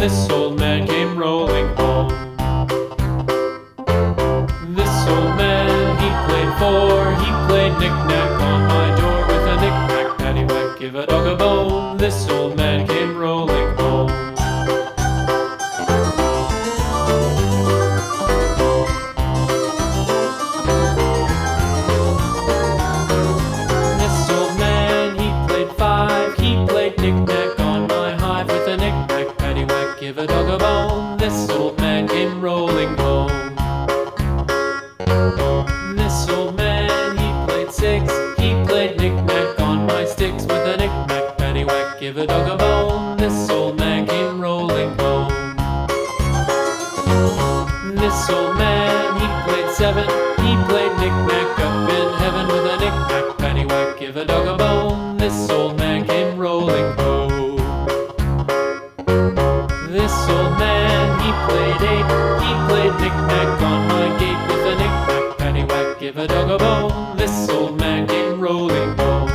this old man came rolling home. This old man, he played four, he played knick-knack on my door with a knick-knack, paddywhack, give a dog a bone. This old man came rolling home. This old man, he played five, he played knick-knack on my hive with a knick-knack, paddywhack, give a dog a bone. This old man came rolling home. This old man, he played six, he played knick-knack on my sticks with a knick-knack, paddywhack, give a dog a bone. This old man came rolling home. This old man, he played seven, he played knick-knack up in heaven with a knick-knack, paddywhack, give a dog a bone. This old man came rolling home. This old man, he played eight, he played knick-knack on my gate with a knick-knack, paddywhack, give a dog a bone. This old man came rolling home.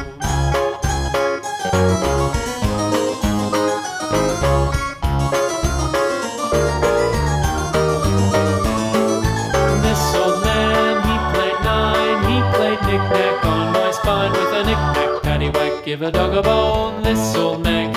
This old man, he played nine, he played knick-knack on my spine with a knick-knack, paddywhack, give a dog a bone. This old man